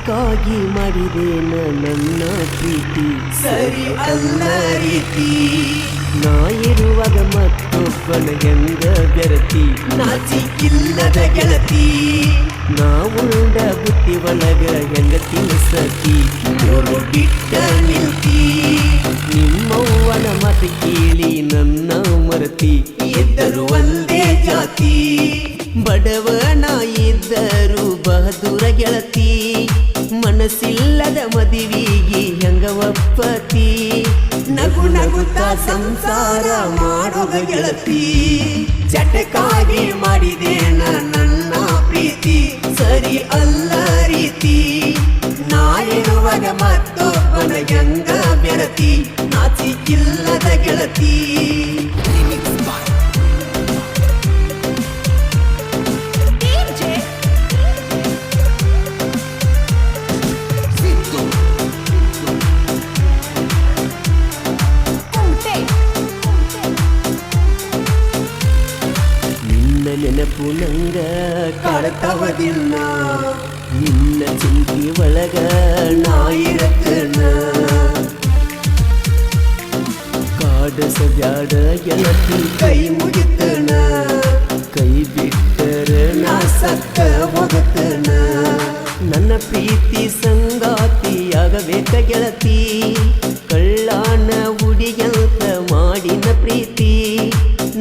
ಅದಕ್ಕಾಗಿ ಮಾಡಿದೇನ ನನ್ನ ಪ್ರೀತಿ ಸರಿ ಅಲ್ಲ ರೀತಿ ನಾ ಇರುವಾಗ ಮತ್ತೊಬ್ಬನ ಹೆಂಗ ಬೆರತಿ ನಾಚಿಕಿಲ್ಲದ ಗೆಳತಿ ನಾ ಉಂಡ ಬುತ್ತಿ ಒಳಗ ಹೆಂಗ ತಿನ್ಸತಿ ಮೂರು ಬಿಟ್ಟ ನಿಲ್ತಿ ನಿಮ್ಮವ್ವನ ಮಾತು ಕೇಳಿ ನನ್ನ ಮರತಿ ಇದ್ದರು ಒಂದೇ ಜಾತಿ ಬಡವನ ಇದ್ದರು ಬಹದೂರ ಗೆಳತಿ ಮನಸ್ಸಿಲ್ಲದ ಮದುವಿಗೆ ಹೆಂಗ ಒಪ್ಪತಿ ನಗು ನಗುತ್ತಾ ಸಂಸಾರ ಮಾಡೋದ ಗೆಳತಿ ಚಟಕ್ಕಾಗಿ ಮಾಡಿದೇನ ನನ್ನ ಪ್ರೀತಿ ಸರಿ ಅಲ್ಲ ರೀತಿ ನಾ ಇರುವಾಗ ಮತ್ತೊಬ್ಬನ ಹೆಂಗ ಬೆರತಿ ನಾಚಿಕಿಲ್ಲದ ಗೆಳತಿ ನಿನ್ನ ನೆನಪು ನಂಗ ಕಾಡ್ತವದಿಲ್ಲ ನಿನ್ನ ಚಿಂತಿ ಒಳಗ ನಾ ಇರತನ ಕಾಡಸಬ್ಯಾಡ ಗೆಳತಿ ಕೈ ಮುಗಿತನ ಕೈ ಬಿಟ್ಟರ ನಾ ಸತ್ತ ಹೋಗತನ ನನ್ನ ಪ್ರೀತಿ ಸಂಗಾತಿಯಾಗಬೇಕ ಗೆಳತಿ ಕಳ್ಳಾನ ಹುಡಿಗಂತ ಮಾಡಿನ ಪ್ರೀತಿ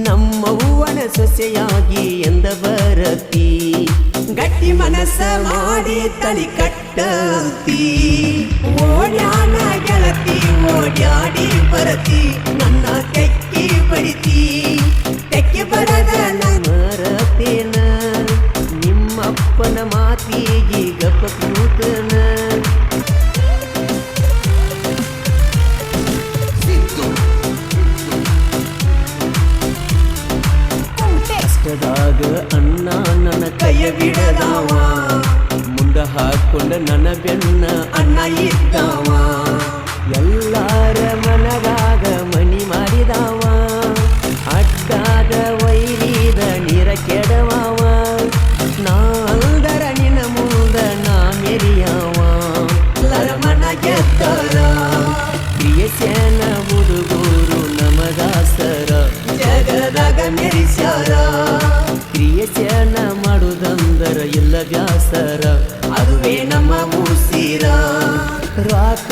ನಮ್ಮವ್ವನ ಸೊಸೆಯಾಗಿ ಎಂದ ಬರತಿ ಗಟ್ಟಿ ಮನಸ್ಸ ಮಾಡಿ ತಳಿ ಕಟ್ಟಂತಿ ಓಡ್ಯಾನ ಗೆಳತಿ ಓಡ್ಯಾಡಿ ಬರತಿ ನನ್ನ ತೆಕ್ಕಿ ಬಡಿತಿ ತೆಕ್ಕಿ ಬರದ ಮರತೇನ ನಿಮ್ಮಪ್ಪನ ಮಾತಿಗೆ ಗಪ್ಪ ಕೂತನ ಕಷ್ಟದಾಗ ಅಣ್ಣ ನನ್ನ ಕೈಯ ಬಿಡದಾವ ಮುಂದ ಹಾಕೊಂಡ ನನ್ನ ಬೆನ್ನ ಅಣ್ಣ ಇದ್ದಾವ ಎಲ್ಲಾರ ಮನದಾಗ ಮನಿ ಮಾಡಿದಾವ ಅಡ್ಡಾದ ವೈರಿದ ನೀರ ಕೆಡವಾವ ನಾ ಅಲ್ದರ ನಿನ್ನ ಮುಂದ ನಾ ಮೆರಿಯಾವ ಲರಮನ ಗೆದ್ದರ ಕ್ರಿಯಸೇನ ಹುಡುಗೂರು ನಮದಾಸರ ಜಗದಾಗ ಮೆರಿಸ್ಯಾರ ಕ್ರಿಯಸೇನ ಮಾಡುದಂದರ ಇಲ್ಲ ವ್ಯಾಸರ ಅದುವೇ ನಮ್ಮ ಮೂಸಿರ ರಾಕ